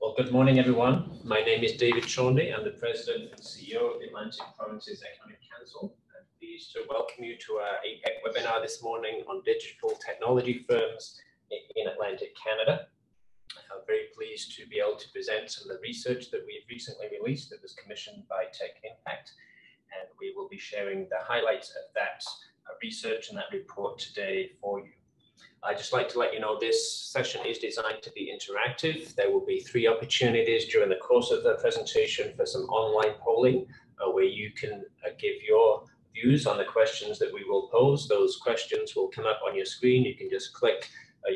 Well, good morning, everyone. My name is David Chaundy. I'm the President and CEO of the Atlantic Provinces Economic Council. I'm pleased to welcome you to our APEC webinar this morning on digital technology firms in Atlantic Canada. I'm very pleased to be able to present some of the research that we've recently released that was commissioned by TechImpact, and we will be sharing the highlights of that research and that report today for you. I'd just like to let you know this session is designed to be interactive. There will be 3 opportunities during the course of the presentation for some online polling where you can give your views on the questions that we will pose. Those questions will come up on your screen. You can just click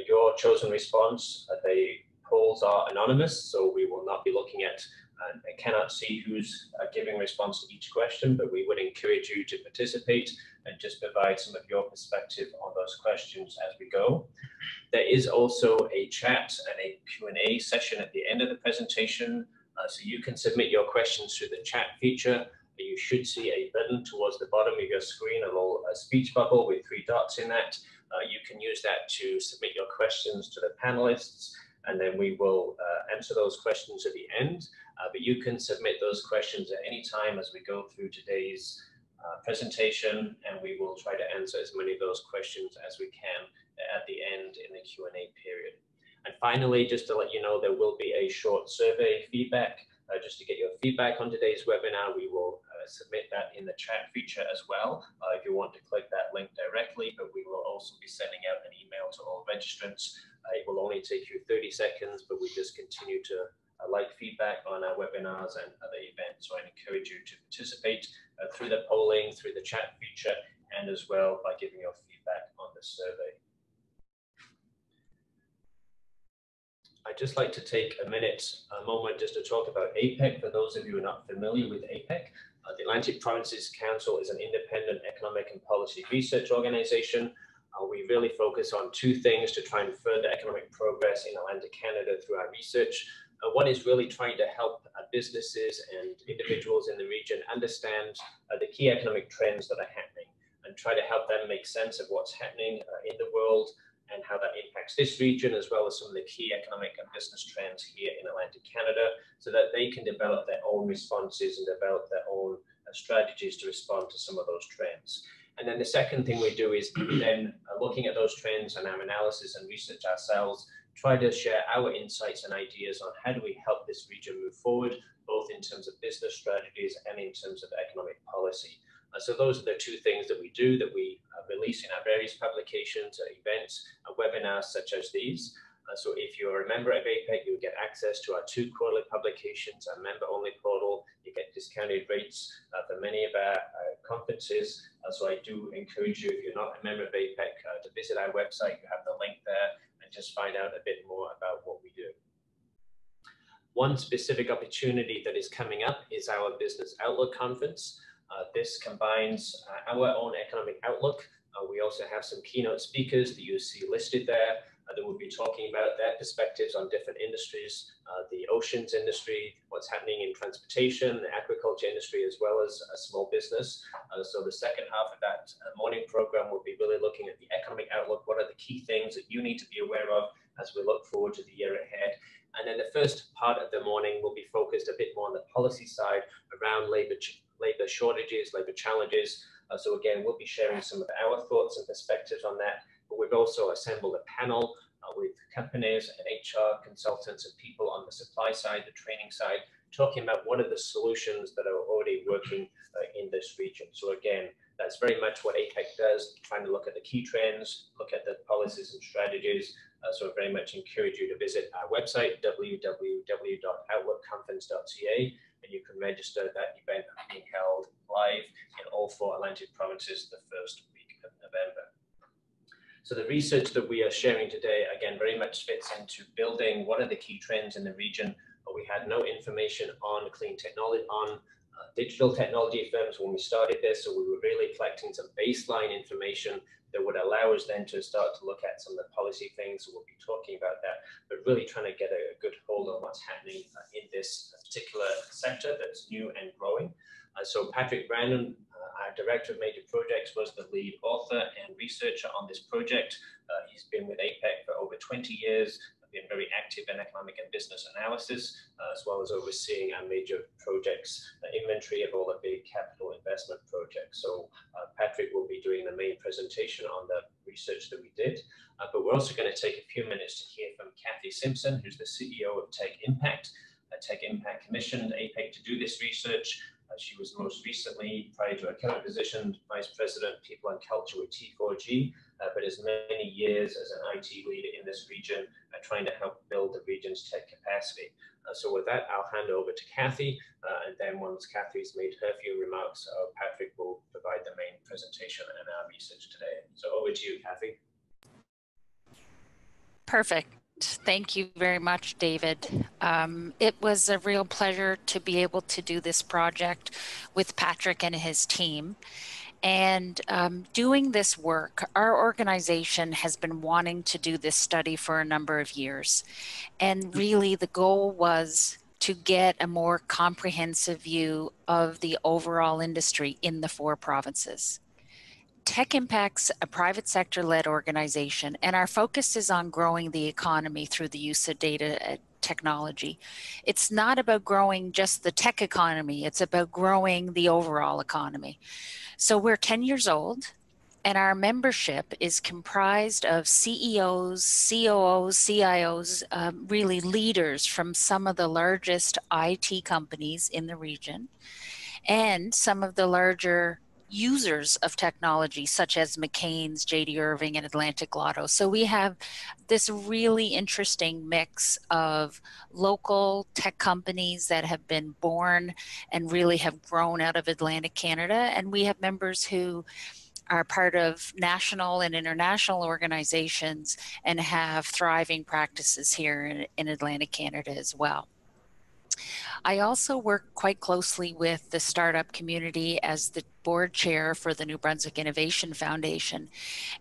your chosen response. The polls are anonymous, so we will not be looking at I cannot see who's giving response to each question, but we would encourage you to participate and just provide some of your perspective on those questions as we go. There is also a chat and a Q&A session at the end of the presentation, so you can submit your questions through the chat feature. You should see a button towards the bottom of your screen, a little speech bubble with 3 dots in that. You can use that to submit your questions to the panelists, and then we will answer those questions at the end. But you can submit those questions at any time as we go through today's presentation, and we will try to answer as many of those questions as we can at the end in the Q&A period. And finally, just to let you know, there will be a short survey feedback. Just to get your feedback on today's webinar, we will submit that in the chat feature as well, if you want to click that link directly, but we will also be sending out an email to all registrants. It will only take you 30 seconds, but we just continue to like feedback on our webinars and other events. So I encourage you to participate through the polling, through the chat feature, and as well by giving your feedback on the survey. I'd just like to take a moment just to talk about APEC. For those of you who are not familiar with APEC, the Atlantic Provinces Council is an independent economic and policy research organization. We really focus on 2 things to try and further economic progress in Atlantic Canada through our research. One is really trying to help businesses and individuals in the region understand the key economic trends that are happening and try to help them make sense of what's happening in the world and how that impacts this region, as well as some of the key economic and business trends here in Atlantic Canada, so that they can develop their own responses and develop their own strategies to respond to some of those trends. And then the second thing we do is then looking at those trends and our analysis and research ourselves, try to share our insights and ideas on how do we help this region move forward, both in terms of business strategies and in terms of economic policy. So those are the 2 things that we do, that we release in our various publications, events, and webinars such as these. So if you're a member of APEC, you'll get access to our 2 quarterly publications, our member-only portal. You get discounted rates for many of our conferences. So I do encourage you, if you're not a member of APEC, to visit our website. You have the link there, and just find out a bit more about what we do. One specific opportunity that is coming up is our Business Outlook Conference. This combines our own economic outlook. We also have some keynote speakers that you see listed there that will be talking about their perspectives on different industries, the oceans industry, what's happening in transportation, the aquaculture industry, as well as a small business. So the second half of that morning program will be really looking at the economic outlook. What are the key things that you need to be aware of as we look forward to the year ahead? And then the first part of the morning will be focused a bit more on the policy side around labor shortages, labor challenges. So again, we'll be sharing some of our thoughts and perspectives on that. But we've also assembled a panel with companies and HR consultants and people on the supply side, the training side, talking about what are the solutions that are already working in this region. So again, that's very much what APEC does, trying to look at the key trends, look at the policies and strategies. So I very much encourage you to visit our website, www.outlookconference.ca, and you can register that event being held live in all 4 Atlantic provinces the first week of November. So the research that we are sharing today, again, very much fits into building what are the key trends in the region. But we had no information on clean technology, on digital technology firms when we started this. So we were really collecting some baseline information that would allow us then to start to look at some of the policy things. So we'll be talking about that, but really trying to get a good hold on what's happening in this particular sector that's new and growing. So Patrick Brannon, our Director of Major Projects, was the lead author and researcher on this project. He's been with APEC for over 20 years, been very active in economic and business analysis, as well as overseeing our major projects, inventory of all the big capital investment projects. So Patrick will be doing the main presentation on the research that we did. But we're also going to take a few minutes to hear from Cathy Simpson, who's the CEO of TechImpact. TechImpact commissioned APEC to do this research. She was most recently, prior to her current position, Vice President, People and Culture with T4G, but has many years as an IT leader in this region, trying to help build the region's tech capacity. So with that, I'll hand over to Cathy, and then once Cathy's made her few remarks, Patrick will provide the main presentation and our research today. So over to you, Cathy. Perfect. Thank you very much, David. It was a real pleasure to be able to do this project with Patrick and his team. And doing this work, our organization has been wanting to do this study for a number of years. And really the goal was to get a more comprehensive view of the overall industry in the 4 provinces. TechImpact's a private sector-led organization, and our focus is on growing the economy through the use of data technology. It's not about growing just the tech economy, it's about growing the overall economy. So we're 10 years old, and our membership is comprised of CEOs, COOs, CIOs, really leaders from some of the largest IT companies in the region, and some of the larger users of technology, such as McCain's, JD Irving, and Atlantic Lotto. So we have this really interesting mix of local tech companies that have been born and really have grown out of Atlantic Canada. And we have members who are part of national and international organizations and have thriving practices here in Atlantic Canada as well. I also work quite closely with the startup community as the board chair for the New Brunswick Innovation Foundation.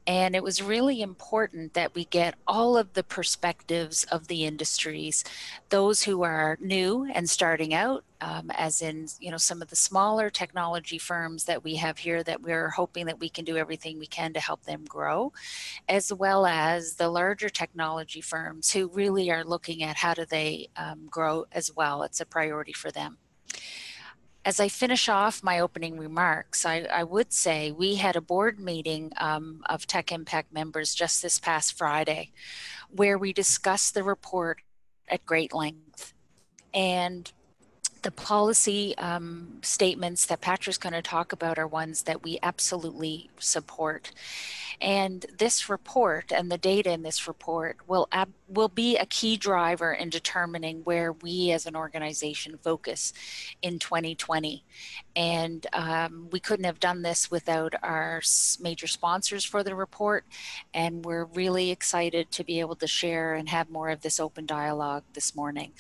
And it was really important that we get all of the perspectives of the industries, those who are new and starting out, as in, some of the smaller technology firms that we have here that we're hoping that we can do everything we can to help them grow, as well as the larger technology firms who really are looking at how do they grow as well. It's a priority for them. As I finish off my opening remarks, I would say we had a board meeting of TechImpact members just this past Friday, where we discussed the report at great length. And the policy statements that Patrick's going to talk about are ones that we absolutely support. And this report and the data in this report will be a key driver in determining where we as an organization focus in 2020. And we couldn't have done this without our major sponsors for the report. And we're really excited to be able to share and have more of this open dialogue this morning.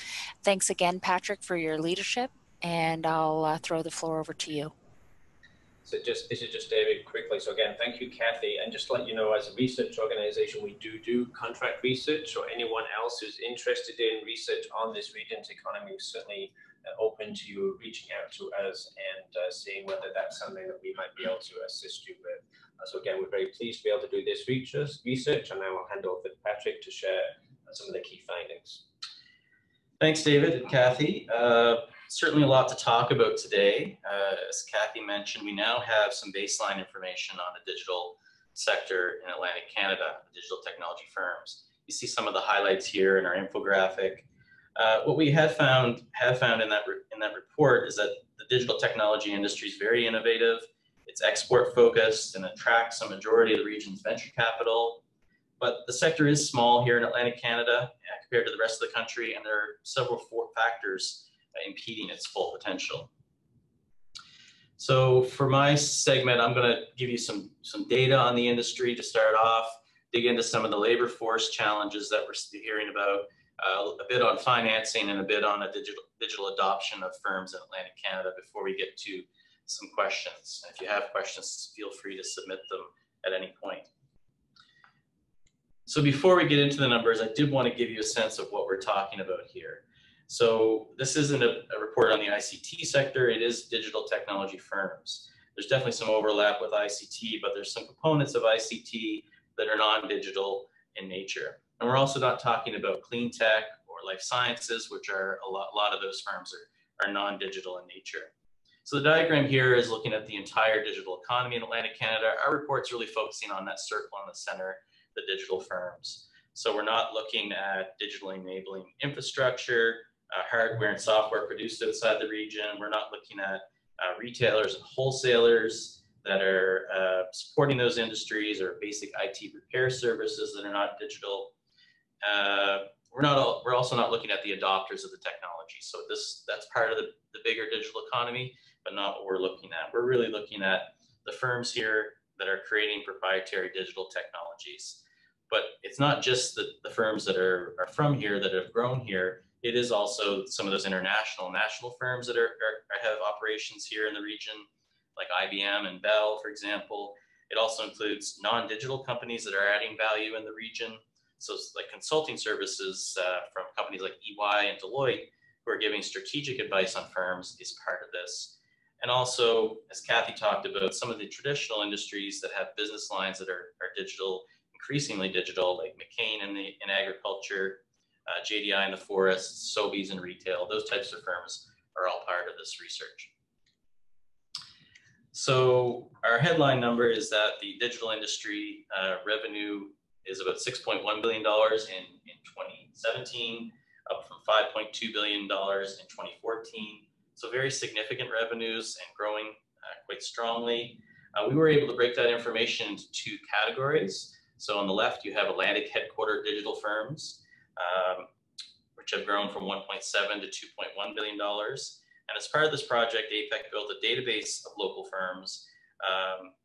Thanks again, Patrick, for your leadership. And I'll throw the floor over to you. So this is just David quickly. So again, thank you, Cathy. And just to let you know, as a research organization, we do contract research. So anyone else who's interested in research on this region's economy is certainly open to you reaching out to us and seeing whether that's something that we might be able to assist you with. So again, we're very pleased to be able to do this research, and now I'll hand over to Patrick to share some of the key findings. Thanks, David and Cathy. Certainly a lot to talk about today. As Cathy mentioned, we now have some baseline information on the digital sector in Atlantic Canada, digital technology firms. You see some of the highlights here in our infographic. What we have found in that report is that the digital technology industry is very innovative. It's export focused and attracts a majority of the region's venture capital. But the sector is small here in Atlantic Canada compared to the rest of the country, and there are several factors impeding its full potential. So for my segment, I'm going to give you some data on the industry to start off, dig into some of the labor force challenges that we're hearing about, a bit on financing, and a bit on a digital adoption of firms in Atlantic Canada before we get to some questions. And if you have questions, feel free to submit them at any point. So before we get into the numbers, I did want to give you a sense of what we're talking about here. So this isn't a report on the ICT sector, it is digital technology firms. There's definitely some overlap with ICT, but there's some components of ICT that are non-digital in nature. And we're also not talking about clean tech or life sciences, which are a lot of those firms are non-digital in nature. So the diagram here is looking at the entire digital economy in Atlantic Canada. Our report's really focusing on that circle in the center, the digital firms. So we're not looking at digitally enabling infrastructure, hardware and software produced outside the region. We're not looking at retailers and wholesalers that are supporting those industries, or basic IT repair services that are not digital. We're also not looking at the adopters of the technology. So that's part of the bigger digital economy, but not what we're looking at. We're really looking at the firms here that are creating proprietary digital technologies. But it's not just the firms that are from here that have grown here. It is also some of those national firms that have operations here in the region, like IBM and Bell, for example. It also includes non-digital companies that are adding value in the region. So it's like consulting services from companies like EY and Deloitte, who are giving strategic advice on firms, is part of this. And also, as Cathy talked about, some of the traditional industries that have business lines that are digital, increasingly digital, like McCain in agriculture, JDI in the forests, Sobeys in retail, those types of firms are all part of this research. So our headline number is that the digital industry revenue is about $6.1 billion in 2017, up from $5.2 billion in 2014. So very significant revenues and growing quite strongly. We were able to break that information into two categories. So on the left, you have Atlantic headquartered digital firms, which have grown from $1.7 to $2.1 billion. And as part of this project, APEC built a database of local firms,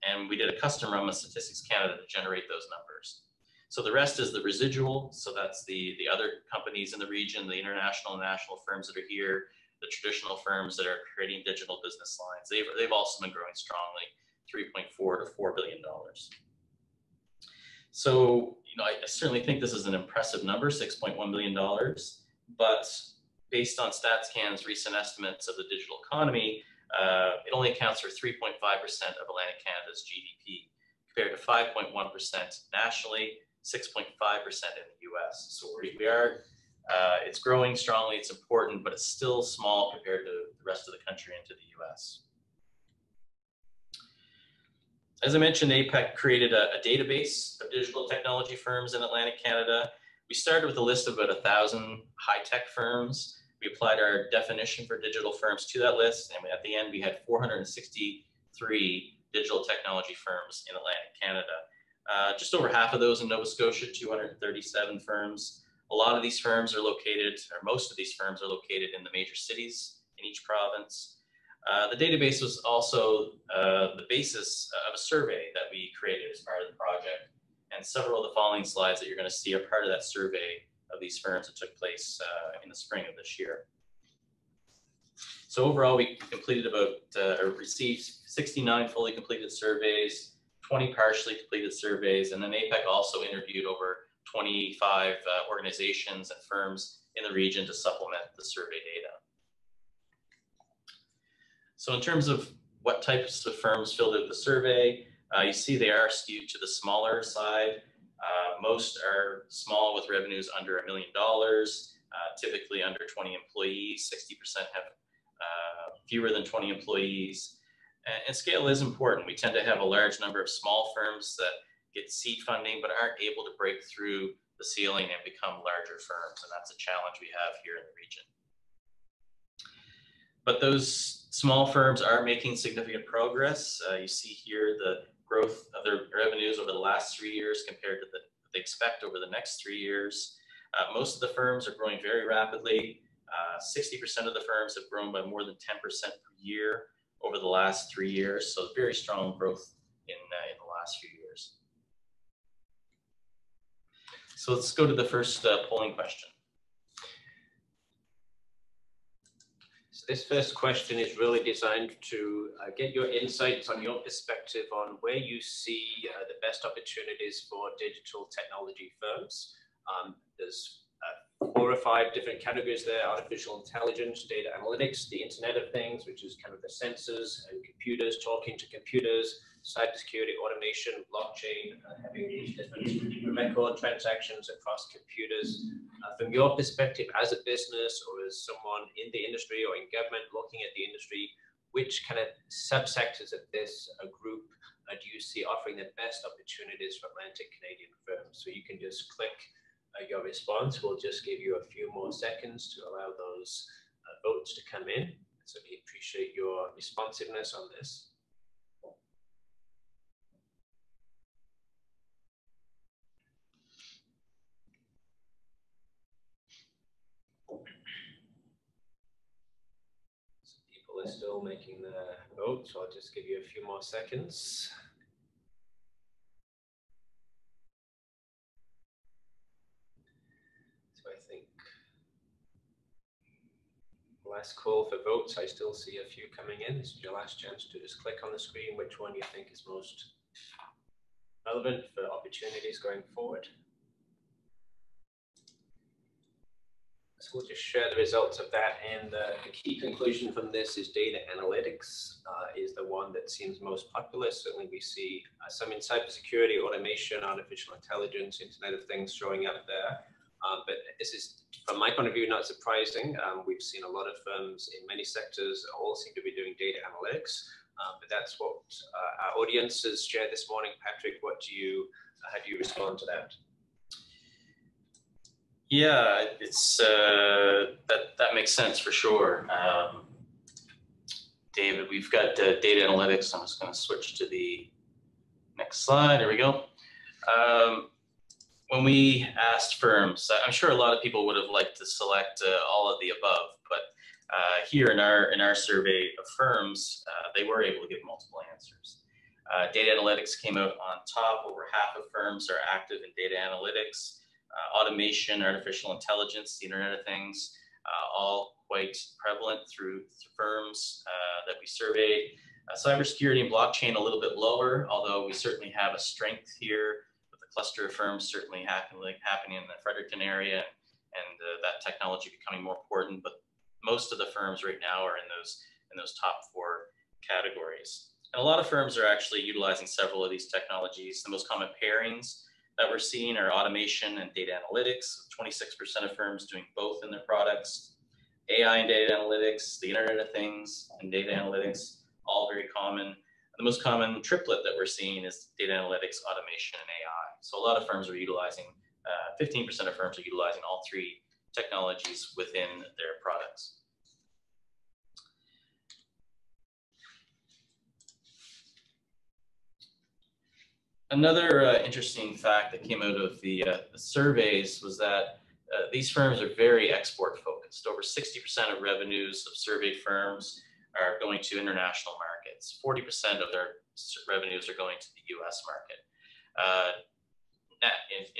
and we did a custom run with Statistics Canada to generate those numbers. So the rest is the residual. So that's the other companies in the region, the international and national firms that are here, the traditional firms that are creating digital business lines. They've also been growing strongly, $3.4 to $4 billion. So, I certainly think this is an impressive number, $6.1 billion, but based on StatsCan's recent estimates of the digital economy, it only accounts for 3.5% of Atlantic Canada's GDP, compared to 5.1% nationally, 6.5% in the US. So we are, it's growing strongly, it's important, but it's still small compared to the rest of the country and to the US. As I mentioned, APEC created a database of digital technology firms in Atlantic Canada. We started with a list of about 1,000 high-tech firms. We applied our definition for digital firms to that list, and at the end, we had 463 digital technology firms in Atlantic Canada. Just over half of those in Nova Scotia, 237 firms. A lot of these firms are located, or most of these firms are located in the major cities in each province. The database was also the basis of a survey that we created as part of the project. And several of the following slides that you're going to see are part of that survey of these firms that took place in the spring of this year. So overall, we completed or received 69 fully completed surveys, 20 partially completed surveys, and then APEC also interviewed over 25 organizations and firms in the region to supplement the survey data. So in terms of what types of firms filled out the survey, you see they are skewed to the smaller side. Most are small with revenues under $1 million, typically under 20 employees. 60% have fewer than 20 employees. And scale is important. We tend to have a large number of small firms that get seed funding but aren't able to break through the ceiling and become larger firms. And that's a challenge we have here in the region. But those small firms are making significant progress. You see here the growth of their revenues over the last 3 years compared to what they expect over the next 3 years. Most of the firms are growing very rapidly. 60% of the firms have grown by more than 10% per year over the last 3 years. So very strong growth in the last few years. So let's go to the first polling question. This first question is really designed to get your insights on your perspective on where you see the best opportunities for digital technology firms. There's 4 or 5 different categories there: artificial intelligence, data analytics, the Internet of Things, which is kind of the sensors and computers talking to computers, cybersecurity, automation, blockchain, having these different record transactions across computers. From your perspective as a business or as someone in the industry or in government looking at the industry, which kind of subsectors of this group do you see offering the best opportunities for Atlantic Canadian firms? So you can just click your response. We'll just give you a few more seconds to allow those votes to come in. So we appreciate your responsiveness on this. So people are still making their votes, so I'll just give you a few more seconds. So I think last call for votes. I still see a few coming in. This is your last chance to just click on the screen which one you think is most relevant for opportunities going forward. So we'll just share the results of that, and the key conclusion from this is data analytics is the one that seems most popular. Certainly we see some in cybersecurity, automation, artificial intelligence, Internet of Things showing up there. But this is, from my point of view, not surprising. We've seen a lot of firms in many sectors all seem to be doing data analytics, but that's what our audience has shared this morning. Patrick, what do you, how do you respond to that? Yeah, it's that makes sense for sure. David, we've got data analytics. I'm just going to switch to the next slide. There we go. When we asked firms, I'm sure a lot of people would have liked to select all of the above, but here in our survey of firms, they were able to give multiple answers. Data analytics came out on top. Over half of firms are active in data analytics. Automation, artificial intelligence, the Internet of Things, all quite prevalent through firms that we surveyed. Cybersecurity and blockchain a little bit lower, although we certainly have a strength here with a cluster of firms certainly happening in the Fredericton area, and that technology becoming more important. But most of the firms right now are in those top 4 categories. And a lot of firms are actually utilizing several of these technologies. The most common pairings that we're seeing are automation and data analytics. 26% of firms doing both in their products. AI and data analytics, the Internet of Things and data analytics, all very common. The most common triplet that we're seeing is data analytics, automation, and AI. So a lot of firms are utilizing, 15% of firms are utilizing all 3 technologies within their products. Another interesting fact that came out of the surveys was that these firms are very export focused. Over 60% of revenues of surveyed firms are going to international markets. 40% of their revenues are going to the US market.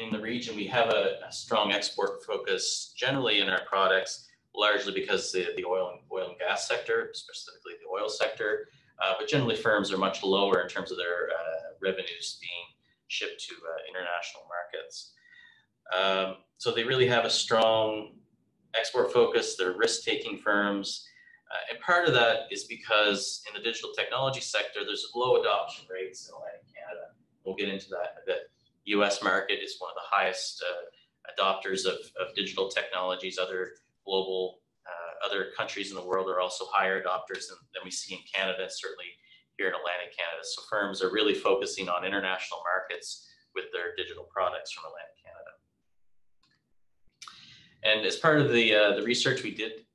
In the region, we have a strong export focus generally in our products, largely because the oil and gas sector, specifically the oil sector, but generally firms are much lower in terms of their revenues being shipped to international markets. So they really have a strong export focus. They're risk-taking firms. And part of that is because in the digital technology sector, there's low adoption rates in Atlantic Canada. We'll get into that in a bit. US market is one of the highest adopters of digital technologies. Other countries in the world are also higher adopters than we see in Canada, certainly here in Atlantic Canada. So firms are really focusing on international markets with their digital products from Atlantic Canada. And as part of the research, we did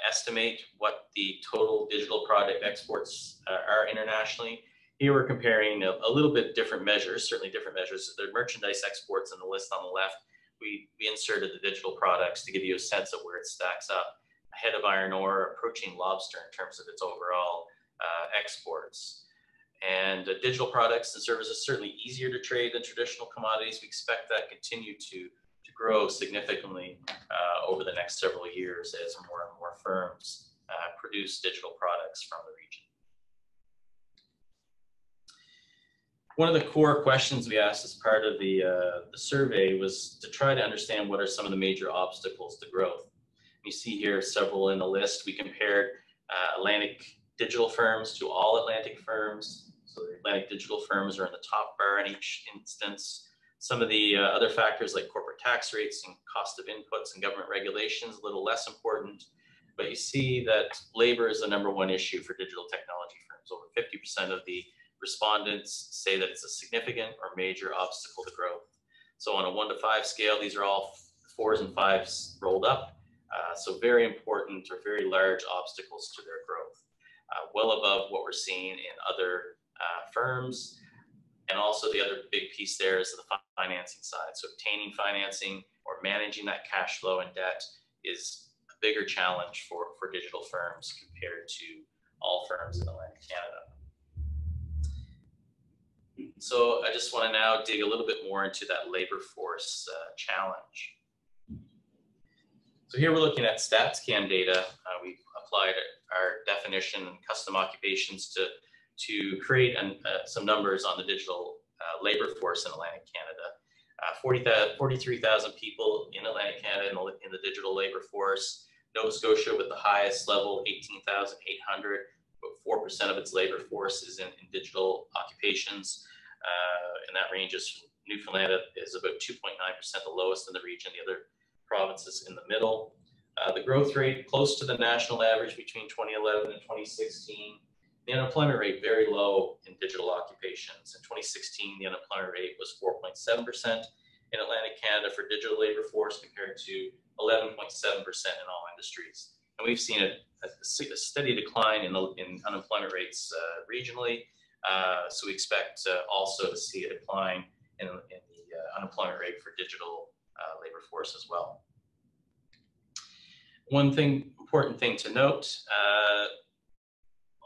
estimate what the total digital product exports are internationally. Here we're comparing a little bit different measures, certainly different measures. The merchandise exports in the list on the left, we inserted the digital products to give you a sense of where it stacks up, ahead of iron ore, approaching lobster in terms of its overall exports. And digital products and services certainly easier to trade than traditional commodities. We expect that continue to grow significantly over the next several years as more and more firms produce digital products from the region. One of the core questions we asked as part of the survey was to try to understand what are some of the major obstacles to growth. You see here several in the list. We compared Atlantic digital firms to all Atlantic firms. So the Atlantic digital firms are in the top bar in each instance. Some of the other factors like corporate tax rates and cost of inputs and government regulations, a little less important. But you see that labor is the #1 issue for digital technology firms. Over 50% of the respondents say that it's a significant or major obstacle to growth. So on a 1 to 5 scale, these are all 4s and 5s rolled up. So very important or very large obstacles to their growth, well above what we're seeing in other firms. And also the other big piece there is the financing side. So obtaining financing or managing that cash flow and debt is a bigger challenge for digital firms compared to all firms in Atlantic Canada. So I just want to now dig a little bit more into that labor force challenge. So here we're looking at StatsCan data. We applied our definition and custom occupations to create some numbers on the digital labor force in Atlantic Canada. 43,000 people in Atlantic Canada in the digital labor force. Nova Scotia with the highest level, 18,800. About 4% of its labor force is in digital occupations. And that ranges from Newfoundland is about 2.9%, the lowest in the region. The other provinces in the middle. The growth rate close to the national average between 2011 and 2016. The unemployment rate very low in digital occupations. In 2016, the unemployment rate was 4.7% in Atlantic Canada for digital labor force compared to 11.7% in all industries. And we've seen a steady decline in unemployment rates regionally. So we expect also to see a decline in the unemployment rate for digital labor force as well. One important thing to note,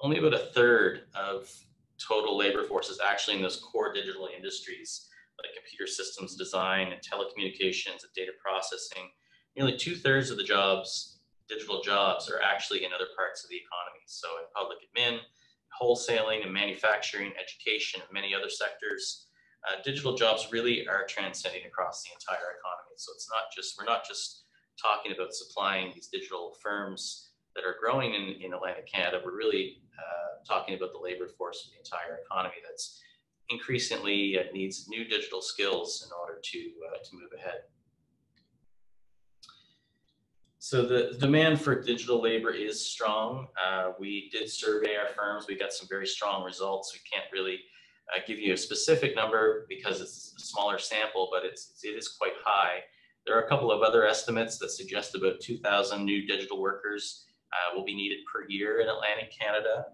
only about 1/3 of total labor force is actually in those core digital industries like computer systems design and telecommunications and data processing. Nearly 2/3 of the jobs, digital jobs, are actually in other parts of the economy. So in public admin, wholesaling and manufacturing, education, and many other sectors. Digital jobs really are transcending across the entire economy. So it's not just, we're not just talking about supplying these digital firms that are growing in Atlantic Canada. We're really talking about the labor force of the entire economy that's increasingly needs new digital skills in order to move ahead. So the demand for digital labor is strong. We did survey our firms. We got some very strong results. We can't really give you a specific number because it's a smaller sample, but it is quite high. There are a couple of other estimates that suggest about 2,000 new digital workers will be needed per year in Atlantic Canada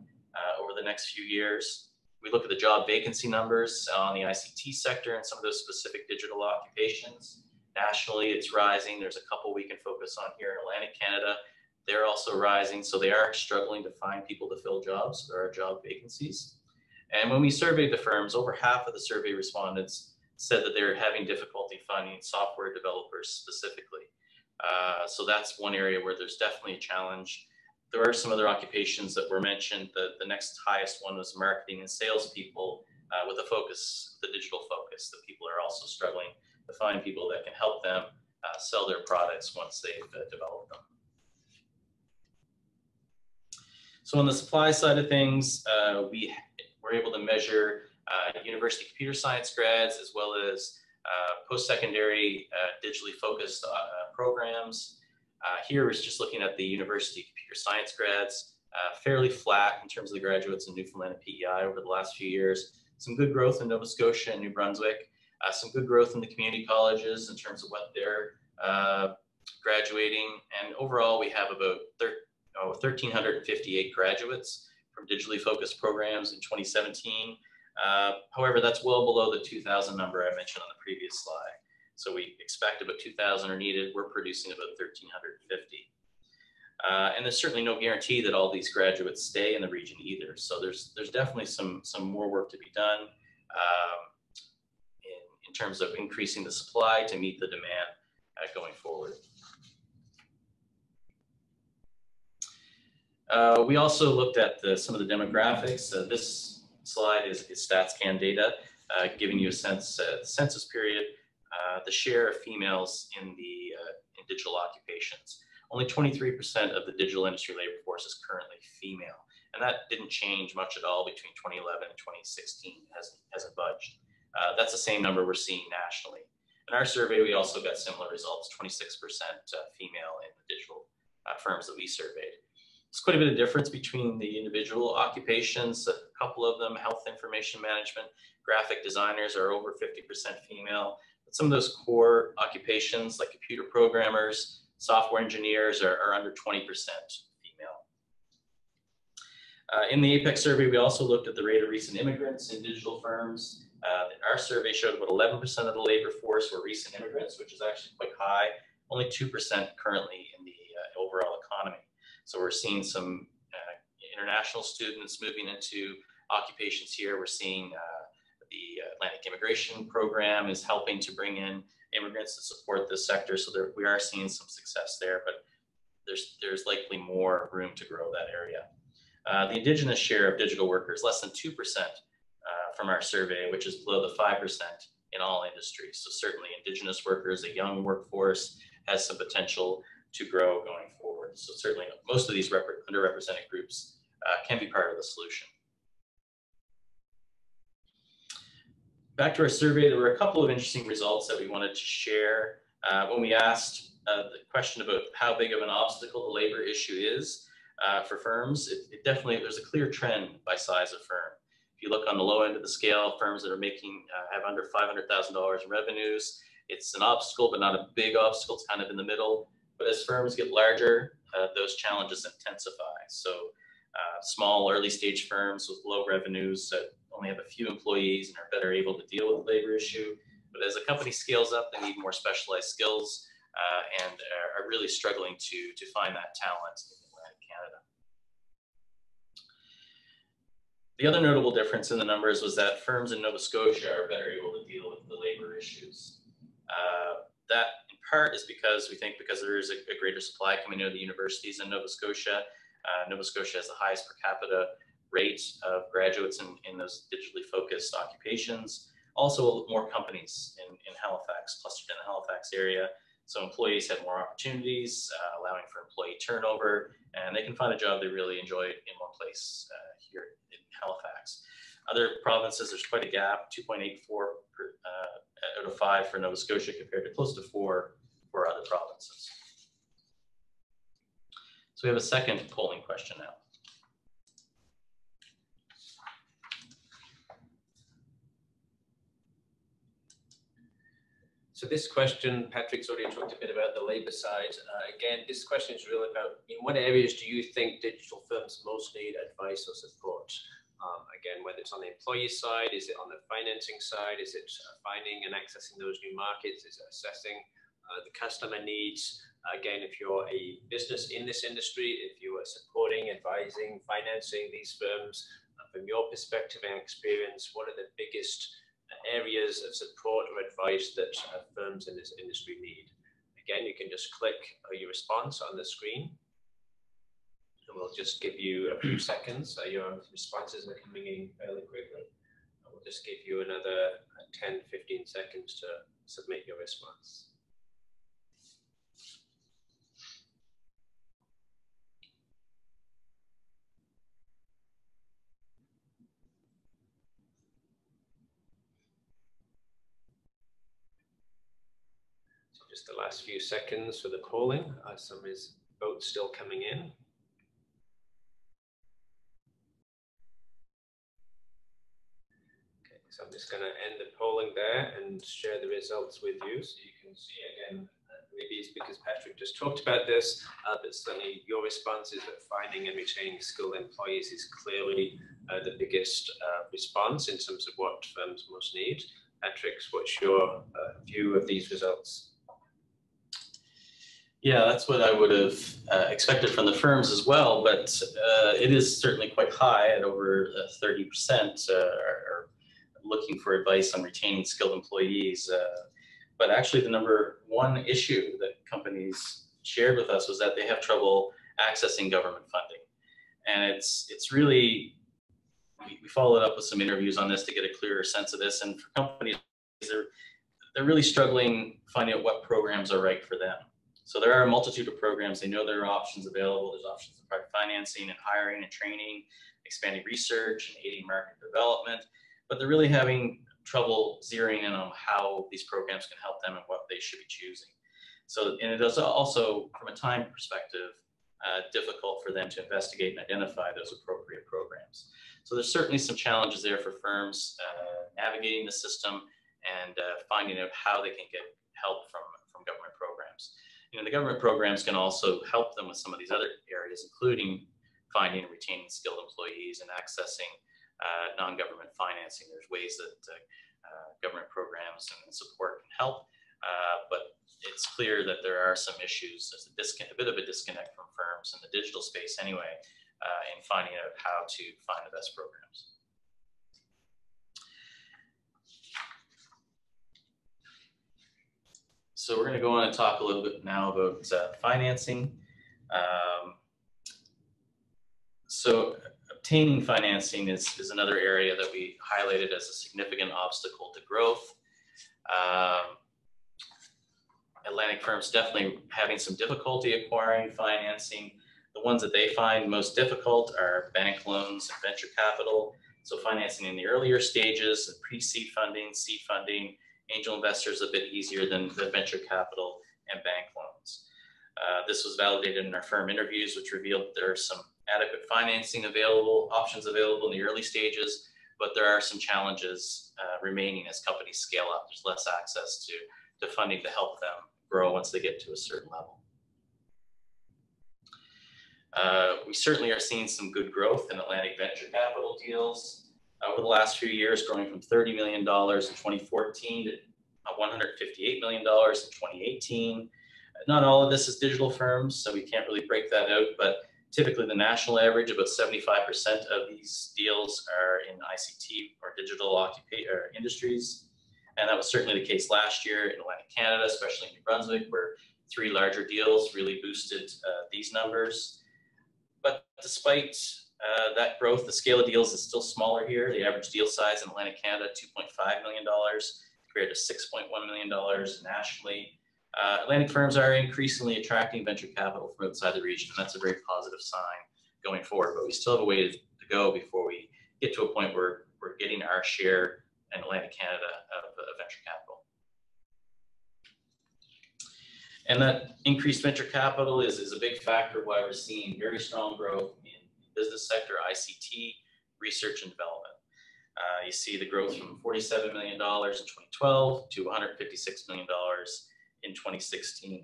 over the next few years. We look at the job vacancy numbers on the ICT sector and some of those specific digital occupations. Nationally, it's rising. There's a couple we can focus on here in Atlantic Canada. They're also rising, so they are struggling to find people to fill jobs. There are job vacancies. And when we surveyed the firms, over half of the survey respondents said that they're having difficulty finding software developers specifically. So that's one area where there's definitely a challenge. There are some other occupations that were mentioned. The next highest one was marketing and salespeople with a focus, the digital focus, that people are also struggling to find people that can help them sell their products once they've developed them. So on the supply side of things, we were able to measure university computer science grads as well as post-secondary digitally focused programs. Here is just looking at the university computer science grads, fairly flat in terms of the graduates in Newfoundland and PEI over the last few years. Some good growth in Nova Scotia and New Brunswick. Some good growth in the community colleges in terms of what they're graduating. And overall, we have about 1,358 graduates from digitally focused programs in 2017. However, that's well below the 2,000 number I mentioned on the previous slide. So we expect about 2,000 are needed. We're producing about 1,350. And there's certainly no guarantee that all these graduates stay in the region either. So there's definitely some more work to be done in terms of increasing the supply to meet the demand going forward. We also looked at some of the demographics. This slide is StatsCan data. giving you a sense, census period, the share of females in digital occupations. Only 23% of the digital industry labor force is currently female. And that didn't change much at all between 2011 and 2016, hasn't budged. That's the same number we're seeing nationally. In our survey, we also got similar results, 26% female in the digital firms that we surveyed. There's quite a bit of difference between the individual occupations. A couple of them, health information management, graphic designers are over 50% female. But some of those core occupations like computer programmers, software engineers are under 20% female. In the APEC survey, we also looked at the rate of recent immigrants in digital firms. Our survey showed about 11% of the labor force were recent immigrants, which is actually quite high. Only 2% currently in the overall economy. So we're seeing some international students moving into occupations here. We're seeing the Atlantic Immigration Program is helping to bring in immigrants to support this sector. So we are seeing some success there, but there's likely more room to grow that area. The Indigenous share of digital workers, less than 2% from our survey, which is below the 5% in all industries. So certainly Indigenous workers, a young workforce, has some potential to grow going forward. So certainly most of these underrepresented groups can be part of the solution. Back to our survey, there were a couple of interesting results that we wanted to share. When we asked the question about how big of an obstacle the labor issue is for firms, it definitely, there's a clear trend by size of firm. If you look on the low end of the scale, firms that are making, have under $500,000 in revenues, it's an obstacle, but not a big obstacle, it's kind of in the middle. But as firms get larger, those challenges intensify. So small early stage firms with low revenues that only have a few employees and are better able to deal with the labor issue. But as a company scales up, they need more specialized skills and are really struggling to find that talent in Atlantic Canada. The other notable difference in the numbers was that firms in Nova Scotia are better able to deal with the labor issues. That in part is because we think because there is a greater supply coming out of the universities in Nova Scotia. Nova Scotia has the highest per capita rate of graduates in those digitally focused occupations. Also more companies in Halifax, clustered in the Halifax area. So employees have more opportunities, allowing for employee turnover, and they can find a job they really enjoy in one place here in Halifax. Other provinces, there's quite a gap, 2.84 out of 5 for Nova Scotia compared to close to 4 for other provinces. So we have a second polling question now. So this question, Patrick's already talked a bit about the labor side. Again, this question is really about in what areas do you think digital firms most need advice or support? Again, whether it's on the employee side, is it on the financing side, is it finding and accessing those new markets, is it assessing the customer needs? Again, if you're a business in this industry, if you are supporting, advising, financing these firms, from your perspective and experience, what are the biggest areas of support or advice that firms in this industry need? Again, you can just click your response on the screen. And we'll just give you a few seconds. Your responses are coming in fairly quickly. We'll just give you another 10-15 seconds to submit your response. So just the last few seconds for the polling. Some votes still coming in. So I'm just going to end the polling there and share the results with you so you can see again, maybe it's because Patrick just talked about this, but certainly your response is that finding and retaining skilled employees is clearly the biggest response in terms of what firms most need. Patrick, what's your view of these results? Yeah, that's what I would have expected from the firms as well, but it is certainly quite high at over 30% are looking for advice on retaining skilled employees. But actually the number one issue that companies shared with us was that they have trouble accessing government funding. And it's really we followed up with some interviews on this to get a clearer sense of this. And for companies, they're really struggling finding out what programs are right for them. So there are a multitude of programs. They know there are options available. There's options in private financing and hiring and training, expanding research and aiding market development, but they're really having trouble zeroing in on how these programs can help them and what they should be choosing. So, and it is also, from a time perspective, difficult for them to investigate and identify those appropriate programs. So there's certainly some challenges there for firms navigating the system and finding out how they can get help from government programs. You know, the government programs can also help them with some of these other areas, including finding and retaining skilled employees and accessing non-government financing. There's ways that government programs and support can help, but it's clear that there are some issues. There's a bit of a disconnect from firms in the digital space anyway, in finding out how to find the best programs. So we're going to go on and talk a little bit now about financing. So obtaining financing is another area that we highlighted as a significant obstacle to growth. Atlantic firms definitely having some difficulty acquiring financing. The ones that they find most difficult are bank loans and venture capital. So financing in the earlier stages, pre-seed funding, seed funding, angel investors a bit easier than the venture capital and bank loans. This was validated in our firm interviews, which revealed there are some adequate financing options available in the early stages, but there are some challenges remaining as companies scale up. There's less access to funding to help them grow once they get to a certain level. We certainly are seeing some good growth in Atlantic venture capital deals over the last few years, growing from $30 million in 2014 to $158 million in 2018. Not all of this is digital firms, so we can't really break that out, but typically the national average, about 75% of these deals are in ICT or digital industries. And that was certainly the case last year in Atlantic Canada, especially in New Brunswick, where 3 larger deals really boosted these numbers. But despite that growth, the scale of deals is still smaller here. The average deal size in Atlantic Canada, $2.5 million, compared to $6.1 million nationally. Atlantic firms are increasingly attracting venture capital from outside the region, and that's a very positive sign going forward. But we still have a way to go before we get to a point where we're getting our share in Atlantic Canada of venture capital. And that increased venture capital is a big factor why we're seeing very strong growth in business sector, ICT, research and development. You see the growth from $47 million in 2012 to $156 million in 2016.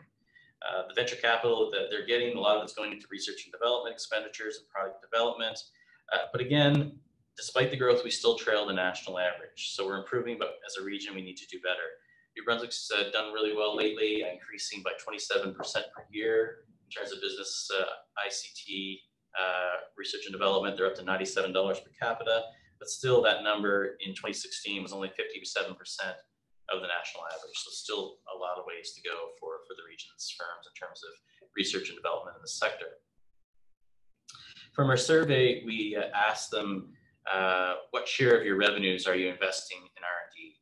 The venture capital that they're getting, a lot of it's going into research and development expenditures and product development. But again, despite the growth, we still trail the national average. So we're improving, but as a region, we need to do better. New Brunswick's done really well lately, increasing by 27% per year in terms of business ICT research and development. They're up to $97 per capita, but still that number in 2016 was only 57% of the national average. So still a lot of ways to go for the region's firms in terms of research and development in the sector. From our survey, we asked them, what share of your revenues are you investing in R&D?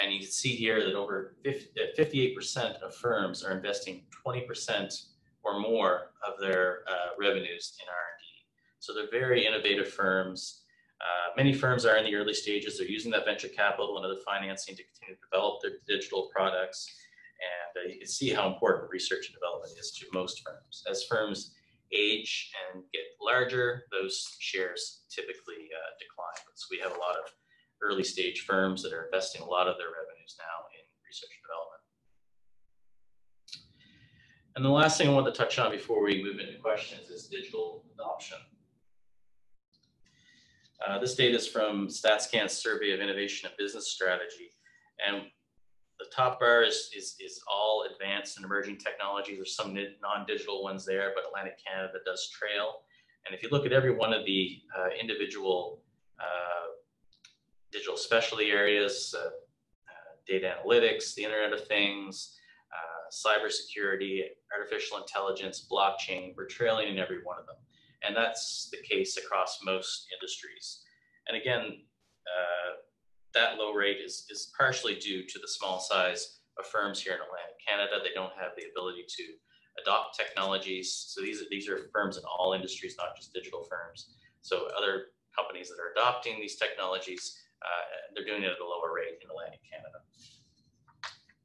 And you can see here that over 58% of firms are investing 20% or more of their revenues in R&D. So they're very innovative firms. Many firms are in the early stages. They're using that venture capital and other financing to continue to develop their digital products. And you can see how important research and development is to most firms. As firms age and get larger, those shares typically decline. So we have a lot of early stage firms that are investing a lot of their revenues now in research and development. And the last thing I want to touch on before we move into questions is digital adoption. This data is from StatsCan's Survey of Innovation and Business Strategy. And the top bar is all advanced and emerging technologies. There's some non-digital ones there, but Atlantic Canada does trail. And if you look at every one of the individual digital specialty areas, data analytics, the Internet of Things, cybersecurity, artificial intelligence, blockchain, we're trailing in every one of them. And that's the case across most industries. And again, that low rate is partially due to the small size of firms here in Atlantic Canada. They don't have the ability to adopt technologies. So these are firms in all industries, not just digital firms. So other companies that are adopting these technologies, they're doing it at a lower rate in Atlantic Canada.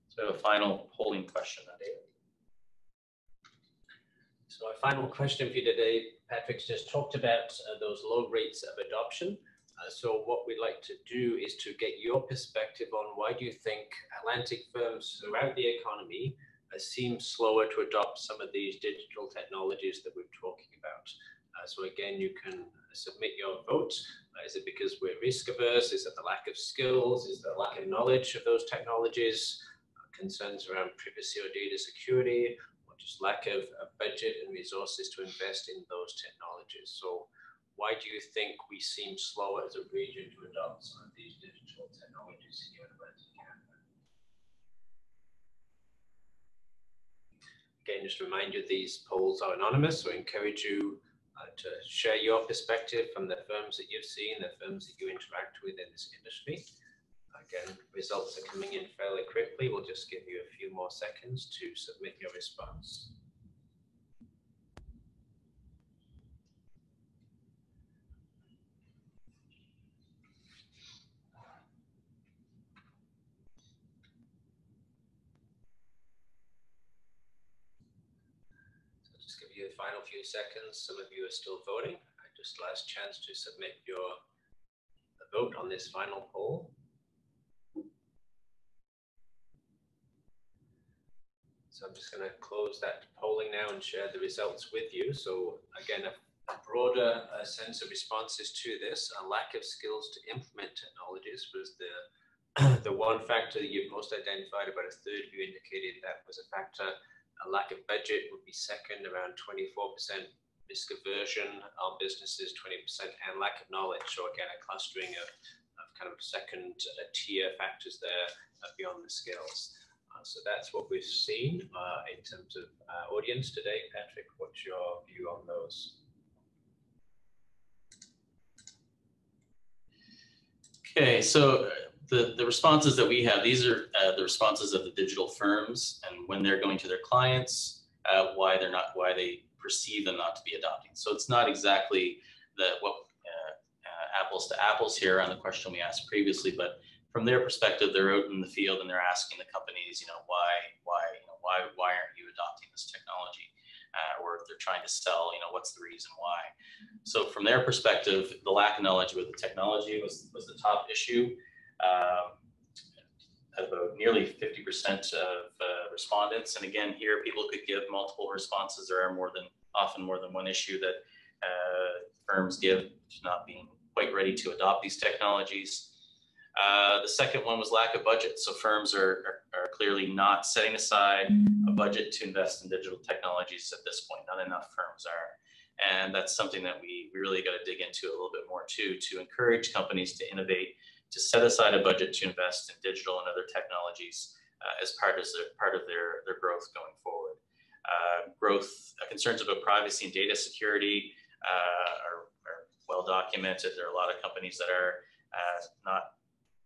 So I have a final polling question, David. So our final question for you today, Patrick's just talked about those low rates of adoption. So what we'd like to do is to get your perspective on why do you think Atlantic firms throughout the economy seem slower to adopt some of these digital technologies that we're talking about. So again, you can submit your vote. Is it because we're risk averse? Is it the lack of skills? Is there a lack of knowledge of those technologies? Concerns around privacy or data security? Or just lack of budget and resources to invest in those technologies? So why do you think we seem slower as a region to adopt some of these digital technologies here in Atlantic Canada? Again, just to remind you, these polls are anonymous, so I encourage you to share your perspective from the firms that you've seen, the firms that you interact with in this industry. Again, results are coming in fairly quickly. We'll just give you a few more seconds to submit your response. Give you the final few seconds. Some of you are still voting. Just last chance to submit your vote on this final poll. So I'm just going to close that polling now and share the results with you. So again, a broader sense of responses to this, a lack of skills to implement technologies was the one factor that you've most identified. About a third of you indicated that was a factor. A lack of budget would be second, around 24%, risk aversion on businesses, 20%, and lack of knowledge. So again, a clustering of kind of second tier factors there beyond the skills. So that's what we've seen in terms of audience today. Patrick, what's your view on those? Okay, so the responses that we have, these are the responses of the digital firms, and when they're going to their clients, why they perceive them not to be adopting. So it's not exactly apples to apples here on the question we asked previously, but from their perspective, they're out in the field and they're asking the companies, why aren't you adopting this technology? Or if they're trying to sell, what's the reason why? So from their perspective, the lack of knowledge with the technology was the top issue. About nearly 50% of respondents, and again, here people could give multiple responses. There are often more than one issue that firms give to not being quite ready to adopt these technologies. The second one was lack of budget. So firms are clearly not setting aside a budget to invest in digital technologies at this point. Not enough firms are. And that's something that we really got to dig into a little bit more too, to encourage companies to innovate, to set aside a budget to invest in digital and other technologies as part of their growth going forward. Concerns about privacy and data security are well documented. There are a lot of companies that are not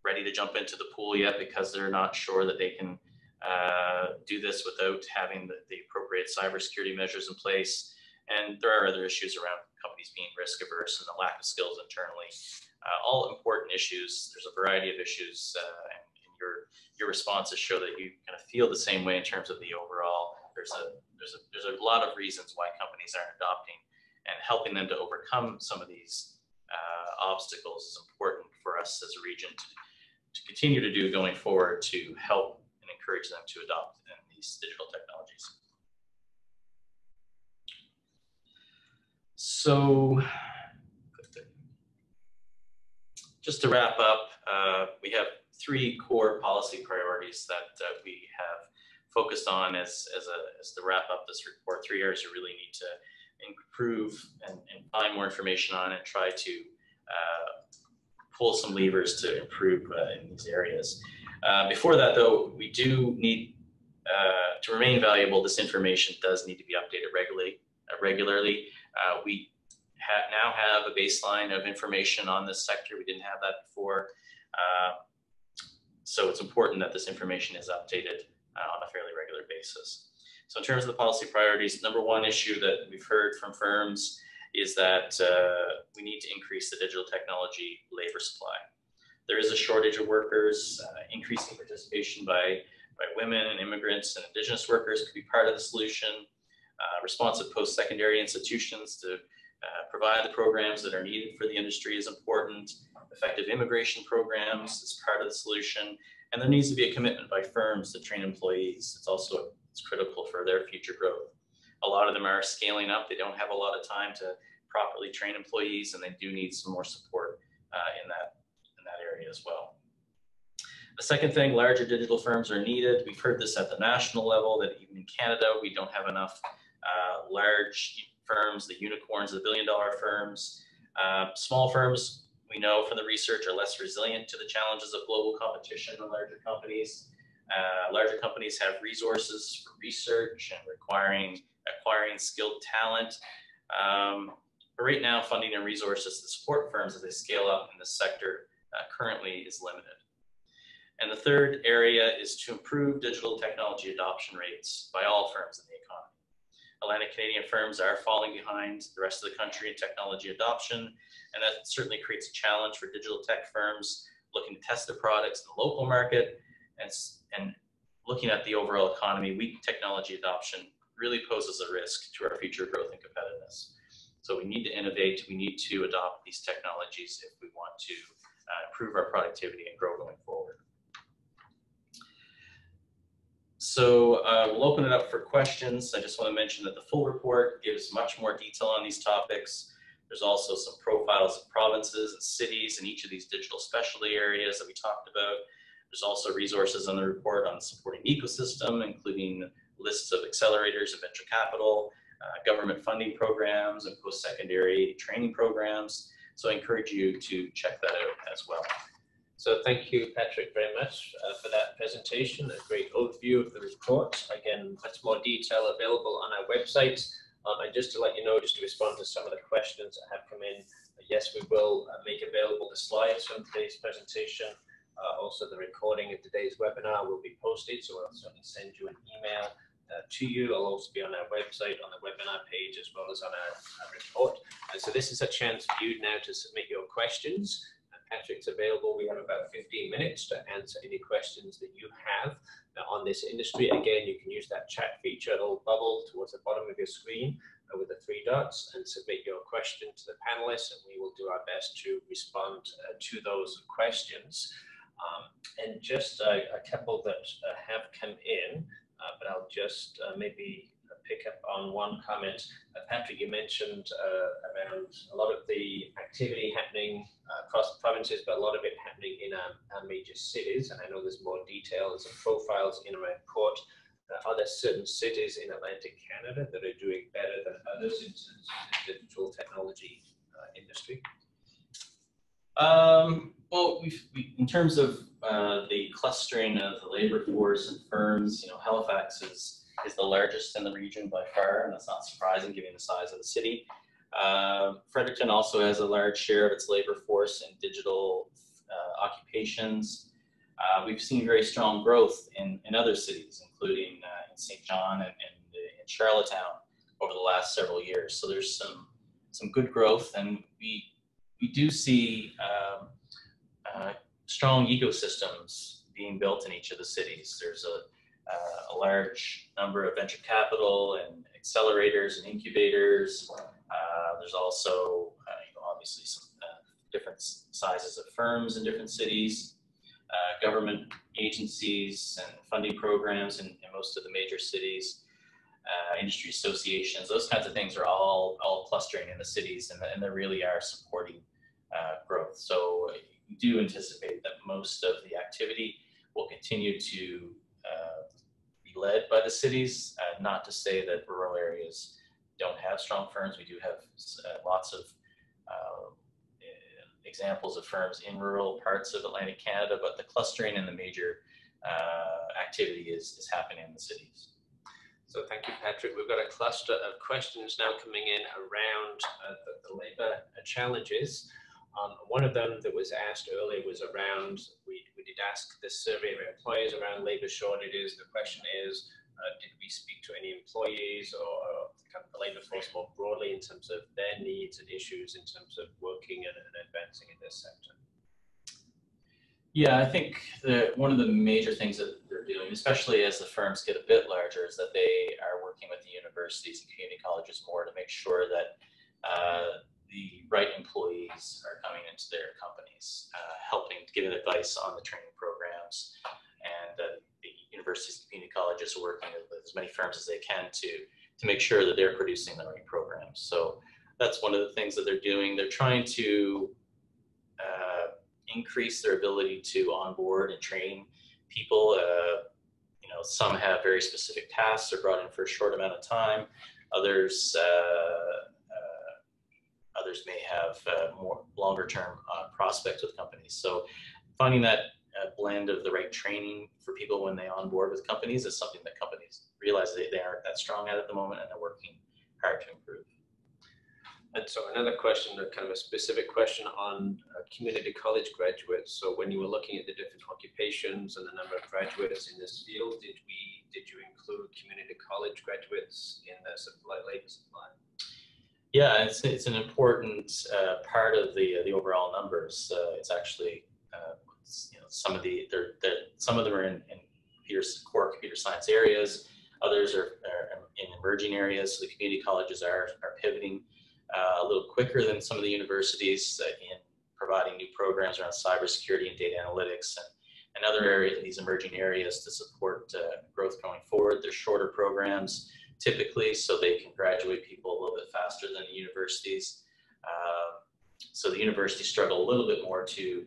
ready to jump into the pool yet because they're not sure that they can do this without having the appropriate cybersecurity measures in place. And there are other issues around companies being risk averse and the lack of skills internally. All important issues. There's a variety of issues, and your responses show that you kind of feel the same way in terms of the overall. There's a lot of reasons why companies aren't adopting, and helping them to overcome some of these obstacles is important for us as a region to continue to do going forward to help and encourage them to adopt these digital technologies. So just to wrap up, we have three core policy priorities that we have focused on as to wrap up this report. 3 areas you really need to improve and find more information on, and try to pull some levers to improve in these areas. Before that, though, we do need to remain valuable. This information does need to be updated regularly. We now have a baseline of information on this sector. We didn't have that before. So it's important that this information is updated on a fairly regular basis. So in terms of the policy priorities, number one issue that we've heard from firms is that we need to increase the digital technology labor supply. There is a shortage of workers. Increasing participation by women and immigrants and Indigenous workers could be part of the solution. Responsive post-secondary institutions to provide the programs that are needed for the industry is important. Effective immigration programs is part of the solution. And there needs to be a commitment by firms to train employees. It's critical for their future growth. A lot of them are scaling up. They don't have a lot of time to properly train employees, and they do need some more support in that area as well. The second thing, larger digital firms are needed. We've heard this at the national level, that even in Canada, we don't have enough large firms, the unicorns, the billion-dollar firms. Small firms, we know from the research, are less resilient to the challenges of global competition than larger companies. Larger companies have resources for research and acquiring skilled talent. But right now, funding and resources to support firms as they scale up in this sector currently is limited. And the third area is to improve digital technology adoption rates by all firms in the economy. Atlantic Canadian firms are falling behind the rest of the country in technology adoption, and that certainly creates a challenge for digital tech firms looking to test their products in the local market, and looking at the overall economy. Weak technology adoption really poses a risk to our future growth and competitiveness. So we need to innovate, we need to adopt these technologies if we want to improve our productivity and grow going forward. So we'll open it up for questions. I just want to mention that the full report gives much more detail on these topics. There's also some profiles of provinces and cities in each of these digital specialty areas that we talked about. There's also resources on the report on supporting ecosystem, including lists of accelerators of venture capital, government funding programs, and post-secondary training programs. So I encourage you to check that out as well. So thank you, Patrick, very much for that presentation, a great overview of the report. Again, much more detail available on our website. And just to let you know, just to respond to some of the questions that have come in, yes, we will make available the slides from today's presentation. Also, the recording of today's webinar will be posted, so I'll certainly send you an email to you. I'll also be on our website on the webinar page as well as on our report. And so this is a chance for you now to submit your questions. Patrick's available. We have about 15 minutes to answer any questions that you have on this industry. Again, you can use that chat feature, a little bubble towards the bottom of your screen with the 3 dots, and submit your question to the panelists, and we will do our best to respond to those questions. And just a couple that have come in, but I'll just maybe pick up on one comment. Patrick, you mentioned around a lot of the activity happening across the provinces, but a lot of it happening in our major cities. And I know there's more details and profiles in our report. Are there certain cities in Atlantic Canada that are doing better than others in terms of the digital technology industry? Well, in terms of the clustering of the labor force and firms, Halifax is the largest in the region by far, and that's not surprising given the size of the city. Fredericton also has a large share of its labor force in digital occupations. We've seen very strong growth in other cities, including in St. John and in Charlottetown over the last several years. So there's some good growth, and we do see strong ecosystems being built in each of the cities. There's a large number of venture capital and accelerators and incubators. There's also obviously some different sizes of firms in different cities, government agencies and funding programs in most of the major cities, industry associations. Those kinds of things are all clustering in the cities, and they really are supporting growth. So we do anticipate that most of the activity will continue to be led by the cities. Not to say that rural areas don't have strong firms. We do have lots of examples of firms in rural parts of Atlantic Canada, but the clustering and the major activity is happening in the cities. So thank you, Patrick. We've got a cluster of questions now coming in around the labour challenges. One of them that was asked earlier was around, we did ask this survey of employers around labour shortages. The question is, did we speak to any employees or kind of the labour force more broadly in terms of their needs and issues in terms of working and advancing in this sector? Yeah, I think one of the major things that they're doing, especially as the firms get a bit larger, is that they are working with the universities and community colleges more to make sure that the right employees are coming into their companies, helping, giving advice on the training programs, and the universities and community colleges are working with as many firms as they can to make sure that they're producing the right programs. So that's one of the things that they're doing. They're trying to increase their ability to onboard and train people. You know, some have very specific tasks. They're brought in for a short amount of time. Others may have more longer-term prospects with companies. So finding that blend of the right training for people when they onboard with companies is something that companies realize they aren't that strong at the moment, and they're working hard to improve. And so another question, kind of a specific question on community college graduates. So when you were looking at the different occupations and the number of graduates in this field, did you include community college graduates in the labor supply? Yeah, it's an important part of the overall numbers. It's actually you know, some of them are in core computer science areas. Others are in emerging areas. So the community colleges are pivoting a little quicker than some of the universities in providing new programs around cybersecurity and data analytics and other areas, these emerging areas, to support growth going forward. They're shorter programs typically, so they can graduate people a little bit faster than the universities. So the universities struggle a little bit more to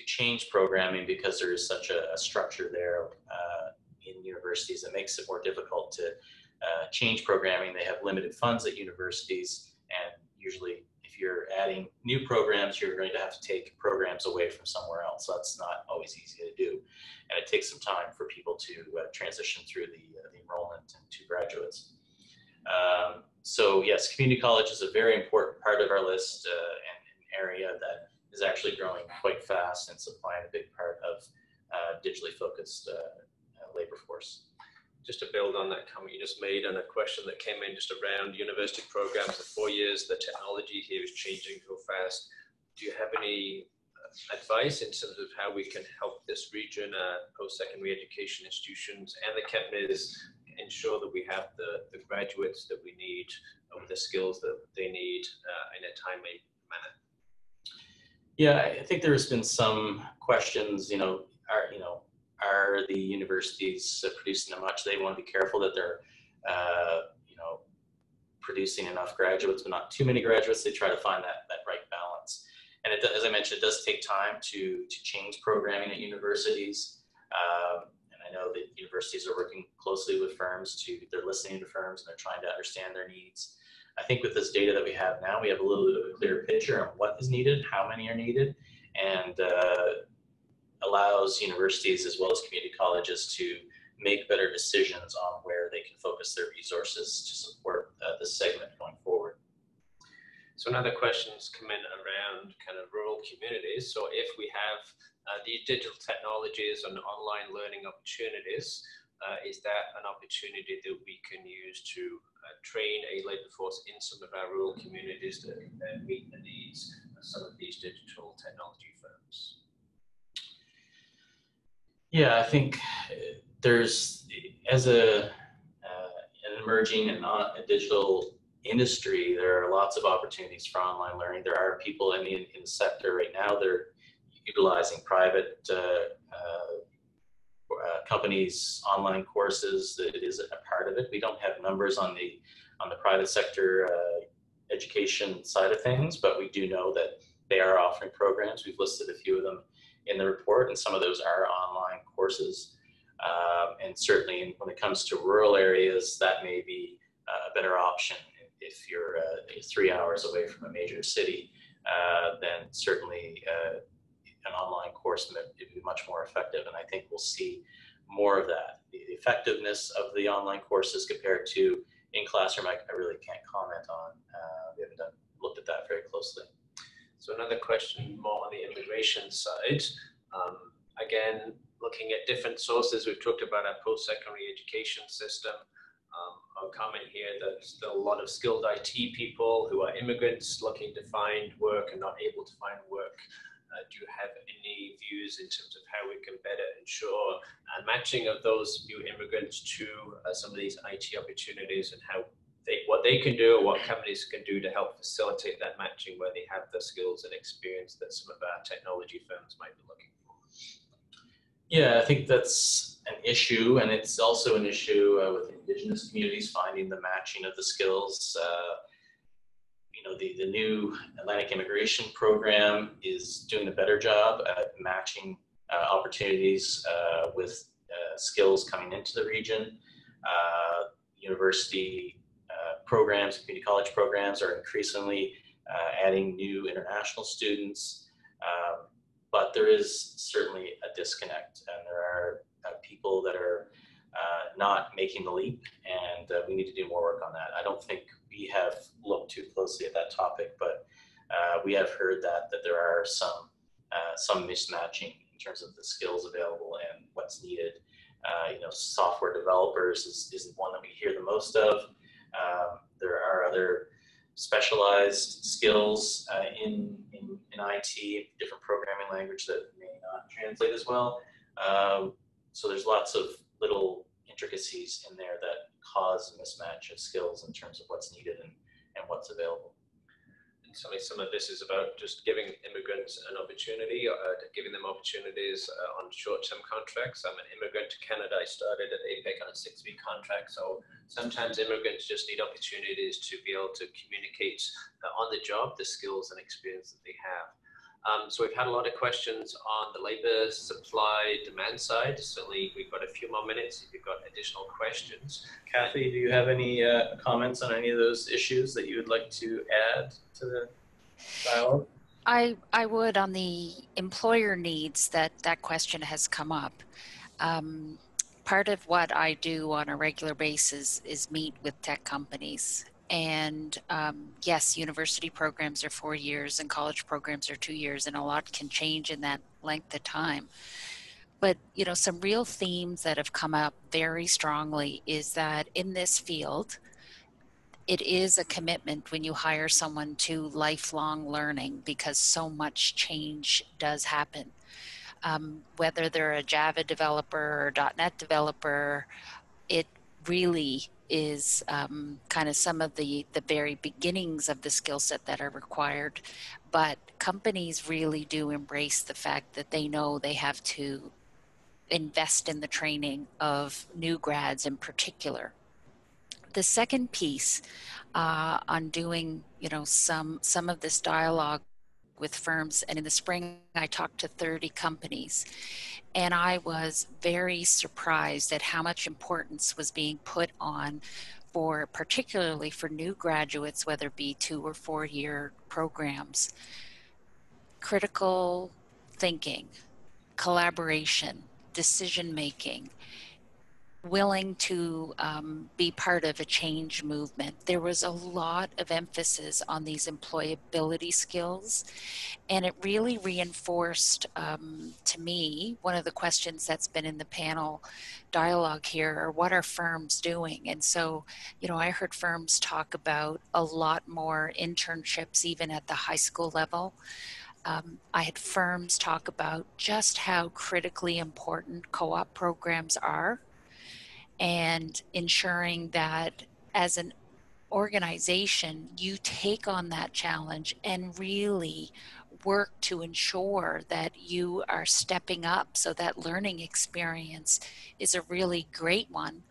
change programming because there is such a structure there in universities that makes it more difficult to change programming. They have limited funds at universities, and usually if you're adding new programs, you're going to have to take programs away from somewhere else. So that's not always easy to do, and it takes some time for people to transition through the enrollment and to graduates. So yes, community college is a very important part of our list, and an area that is actually growing quite fast and supplying a big part of digitally focused labor force. Just to build on that comment you just made, and a question that came in just around university programs for 4 years, the technology here is changing so fast. Do you have any advice in terms of how we can help this region, post-secondary education institutions and the companies ensure that we have the graduates that we need with the skills that they need in a timely manner? Yeah, I think there's been some questions, are the universities producing that much? They want to be careful that they're, producing enough graduates, but not too many graduates. They try to find that right balance. And as I mentioned, it does take time to change programming at universities. And I know that universities are working closely with firms they're listening to firms, and they're trying to understand their needs. I think with this data that we have now, we have a little bit of a clearer picture on what is needed, how many are needed, and allows universities as well as community colleges to make better decisions on where they can focus their resources to support this segment going forward. So another questions come in around kind of rural communities. So if we have these digital technologies and online learning opportunities, is that an opportunity that we can use to train a labor force in some of our rural communities that can meet the needs of some of these digital technology firms? Yeah, I think there's, as an emerging and not a digital industry, there are lots of opportunities for online learning. There are people in the sector right now, they're utilizing private companies' online courses. That it is a part of it. We don't have numbers on the private sector education side of things, but we do know that they are offering programs. We've listed a few of them in the report, and some of those are online courses. And certainly when it comes to rural areas, that may be a better option. If you're 3 hours away from a major city, then certainly an online course would be much more effective. And I think we'll see more of that. The effectiveness of the online courses compared to in classroom, I really can't comment on. We haven't looked at that very closely. So another question more on the immigration side. Again, looking at different sources, we've talked about our post-secondary education system. I'll comment here that there's still a lot of skilled IT people who are immigrants looking to find work and not able to find work. Do you have any views in terms of how we can better ensure matching of those new immigrants to some of these IT opportunities, and what they can do or what companies can do to help facilitate that matching where they have the skills and experience that some of our technology firms might be looking for? Yeah, I think that's an issue, and it's also an issue with Indigenous communities finding the matching of the skills. You know, the new Atlantic Immigration Program is doing a better job at matching opportunities with skills coming into the region. University programs, community college programs are increasingly adding new international students. But there is certainly a disconnect, and there are people that are not making the leap, and we need to do more work on that. I don't think we have looked too closely at that topic, but we have heard that there are some mismatching in terms of the skills available and what's needed. You know, software developers is one that we hear the most of. There are other specialized skills in IT, different programming language that may not translate as well. So there's lots of little intricacies in there that cause a mismatch of skills in terms of what's needed and what's available. And certainly some of this is about just giving immigrants an opportunity, giving them opportunities on short-term contracts. I'm an immigrant to Canada. I started at APEC on a 6-week contract. So sometimes immigrants just need opportunities to be able to communicate on the job the skills and experience that they have. So we've had a lot of questions on the labor supply demand side. Certainly we've got a few more minutes if you've got additional questions. Cathy, do you have any comments on any of those issues that you would like to add to the dialogue? I would, on the employer needs, that question has come up. Part of what I do on a regular basis is meet with tech companies. And yes, university programs are 4 years and college programs are 2 years, and a lot can change in that length of time. But, you know, some real themes that have come up very strongly is that in this field, it is a commitment when you hire someone to lifelong learning, because so much change does happen. Whether they're a Java developer or .NET developer, it really is kind of some of the very beginnings of the skill set that are required. But companies really do embrace the fact that they know they have to invest in the training of new grads in particular. The second piece on doing, you know, some of this dialogue with firms, and in the spring I talked to 30 companies, and I was very surprised at how much importance was being put on for, particularly for new graduates, whether it be 2 or 4 year programs, critical thinking, collaboration, decision making, willing to be part of a change movement. There was a lot of emphasis on these employability skills, and it really reinforced to me one of the questions that's been in the panel dialogue here, are what are firms doing? And so, you know, I heard firms talk about a lot more internships even at the high school level. I had firms talk about just how critically important co-op programs are, and ensuring that as an organization, you take on that challenge and really work to ensure that you are stepping up so that learning experience is a really great one,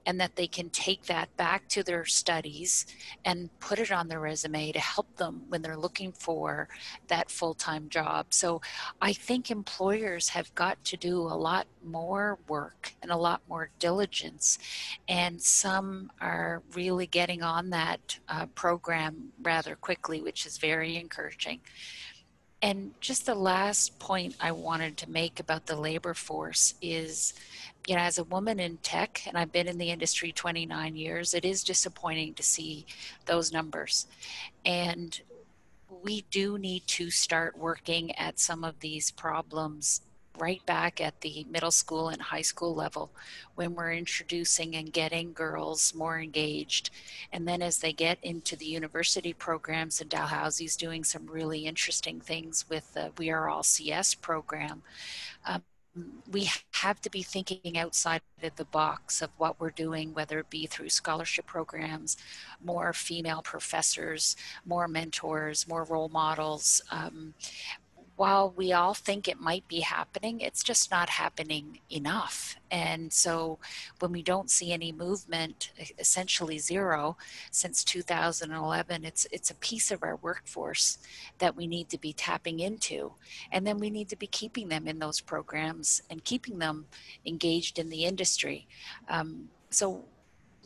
and that they can take that back to their studies and put it on their resume to help them when they're looking for that full-time job. So I think employers have got to do a lot more work and a lot more diligence, and some are really getting on that program rather quickly, which is very encouraging. And just the last point I wanted to make about the labor force is, you know, as a woman in tech, and I've been in the industry 29 years, it is disappointing to see those numbers. And we do need to start working at some of these problems right back at the middle school and high school level when we're introducing and getting girls more engaged. And then as they get into the university programs, and Dalhousie's doing some really interesting things with the We Are All CS program, we have to be thinking outside of the box of what we're doing, whether it be through scholarship programs, more female professors, more mentors, more role models. While we all think it might be happening, it's just not happening enough. And so when we don't see any movement, essentially zero, since 2011, it's a piece of our workforce that we need to be tapping into. And then we need to be keeping them in those programs and keeping them engaged in the industry. So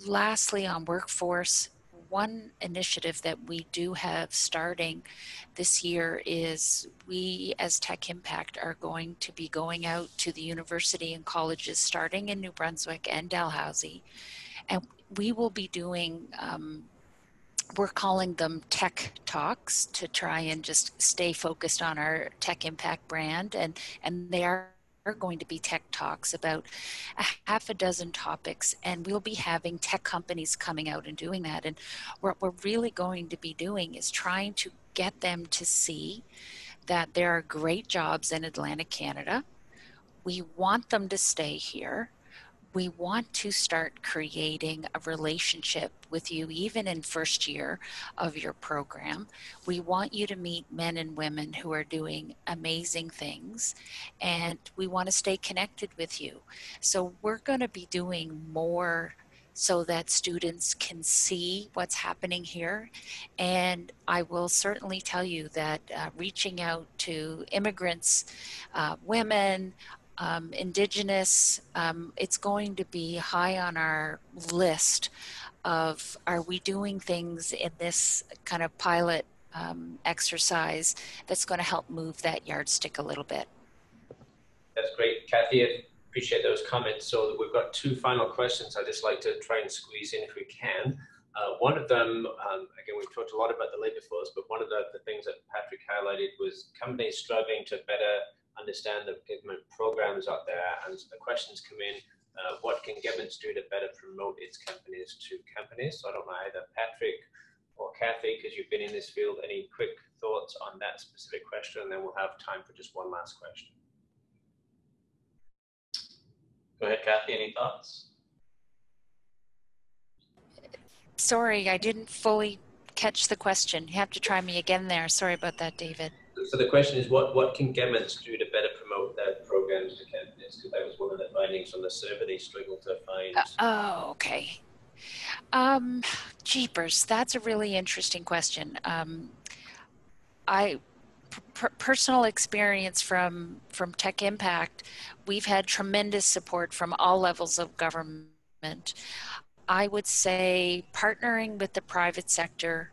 lastly, on workforce, one initiative that we do have starting this year is we as TechImpact are going to be going out to the university and colleges starting in New Brunswick and Dalhousie, and we will be doing we're calling them tech talks to try and just stay focused on our TechImpact brand, and they are going to be tech talks about a half a dozen topics, and we'll be having tech companies coming out and doing that. And what we're really going to be doing is trying to get them to see that there are great jobs in Atlantic Canada. We want them to stay here. We want to start creating a relationship with you even in first year of your program. We want you to meet men and women who are doing amazing things, and we want to stay connected with you. So we're going to be doing more so that students can see what's happening here. And I will certainly tell you that reaching out to immigrants, women, Indigenous, it's going to be high on our list of, are we doing things in this kind of pilot exercise that's going to help move that yardstick a little bit. That's great, Cathy. I appreciate those comments. So we've got two final questions I'd just like to try and squeeze in if we can. One of them, again, we've talked a lot about the labor force, but one of the things that Patrick highlighted was companies struggling to better understand the government programs out there, and the questions come in, what can governments do to better promote its companies to companies? So I don't know, either Patrick or Cathy, because you've been in this field, any quick thoughts on that specific question, and then we'll have time for just one last question. Go ahead, Cathy, any thoughts? Sorry, I didn't fully catch the question. You have to try me again there. Sorry about that, David. So the question is, what can governments do to better promote their programs to companies? Because that was one of the findings from the survey they struggled to find. Oh, okay. Jeepers, that's a really interesting question. Personal experience from TechImpact, we've had tremendous support from all levels of government. I would say partnering with the private sector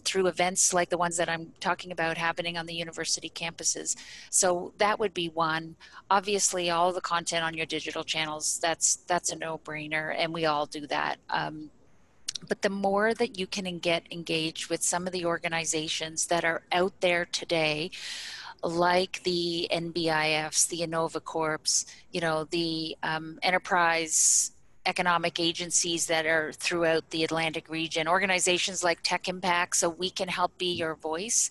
through events like the ones that I'm talking about happening on the university campuses. So that would be one. Obviously, all the content on your digital channels, that's a no-brainer, and we all do that. But the more that you can get engaged with some of the organizations that are out there today, like the NBIFs, the InnovaCorps, you know, the enterprise economic agencies that are throughout the Atlantic region, organizations like TechImpact, so we can help be your voice.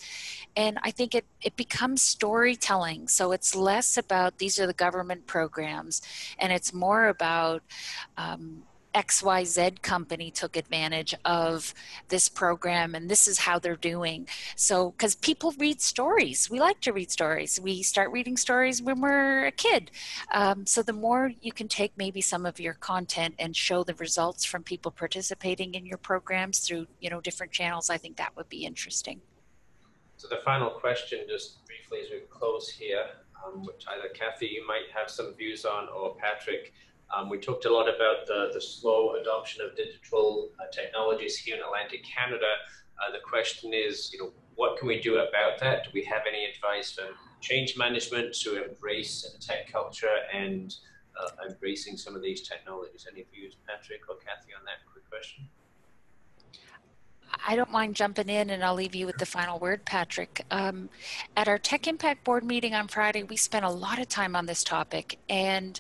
And I think it becomes storytelling. So it's less about these are the government programs, and it's more about XYZ company took advantage of this program and this is how they're doing. So, because people read stories, we like to read stories. We start reading stories when we're a kid. So the more you can take maybe some of your content and show the results from people participating in your programs through, you know, different channels, I think that would be interesting. So the final question, just briefly as we close here, which either Cathy, you might have some views on, or Patrick. We talked a lot about the slow adoption of digital technologies here in Atlantic Canada. The question is, you know, What can we do about that? Do we have any advice for change management to embrace tech culture and embracing some of these technologies? Any views, Patrick or Cathy, on that quick question? I don't mind jumping in, and I'll leave you with the final word, Patrick. At our TechImpact board meeting on Friday, we spent a lot of time on this topic, and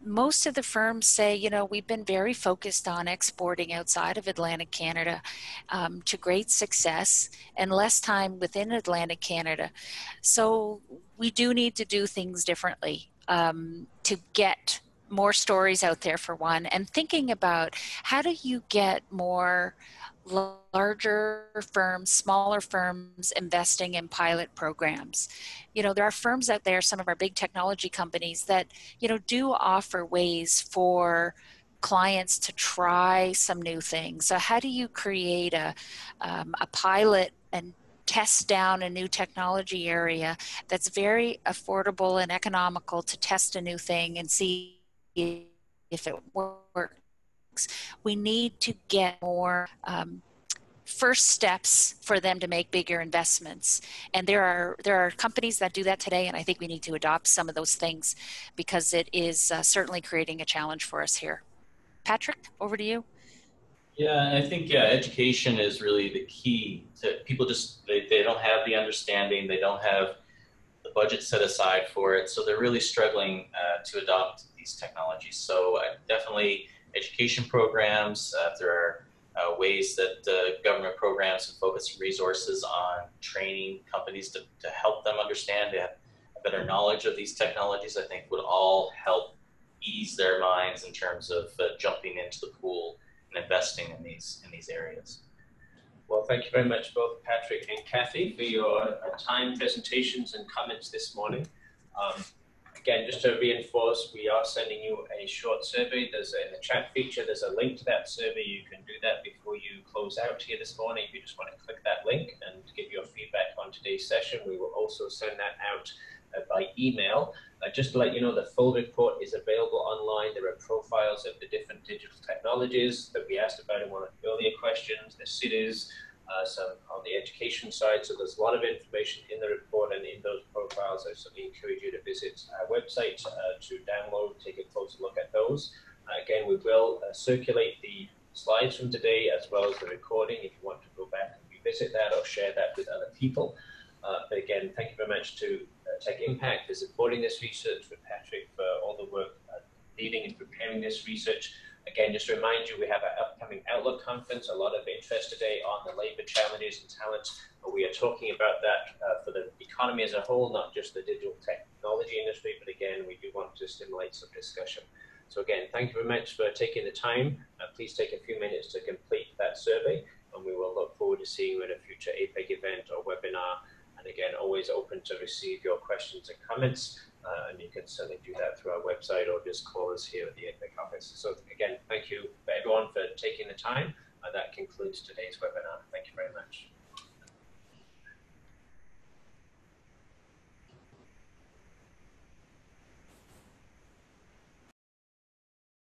most of the firms say, you know, we've been very focused on exporting outside of Atlantic Canada to great success, and less time within Atlantic Canada. So we do need to do things differently to get more stories out there, for one, and thinking about how do you get more larger firms, smaller firms investing in pilot programs. You know, there are firms out there, some of our big technology companies that, you know, do offer ways for clients to try some new things. So how do you create a pilot and test down a new technology area that's very affordable and economical to test a new thing and see if it works? We need to get more first steps for them to make bigger investments. And there are companies that do that today, and I think we need to adopt some of those things because it is certainly creating a challenge for us here. Patrick, over to you. Yeah, I think education is really the key to people. Just they don't have the understanding, they don't have the budget set aside for it, so they're really struggling to adopt these technologies. So definitely education programs. If there are ways that government programs can focus resources on training companies to help them understand, to have a better knowledge of these technologies, I think would all help ease their minds in terms of jumping into the pool and investing in these areas. Well, thank you very much, both Patrick and Cathy, for your time, presentations, and comments this morning. Again, just to reinforce, we are sending you a short survey. There's in the chat feature, there's a link to that survey. You can do that before you close out here this morning. If you just want to click that link and give your feedback on today's session, we will also send that out by email. Just to let you know, the full report is available online. There are profiles of the different digital technologies that we asked about in one of the earlier questions, the cities, some on the education side. So there's a lot of information in the report and in those profiles. I certainly encourage you to visit our website to download, take a closer look at those. Again, we will circulate the slides from today as well as the recording if you want to go back and revisit that or share that with other people. But again, thank you very much to TechImpact for supporting this research, for Patrick for all the work leading and preparing this research. Again, just to remind you, we have our upcoming Outlook conference, a lot of interest today on the labor challenges and talents, but we are talking about that for the economy as a whole, not just the digital technology industry, but again, we do want to stimulate some discussion. So again, thank you very much for taking the time. Please take a few minutes to complete that survey, and we will look forward to seeing you at a future APEC event or webinar. And again, always open to receive your questions and comments. And you can certainly do that through our website or just call us here at the APEC office. So again, thank you for everyone for taking the time. That concludes today's webinar. Thank you very much.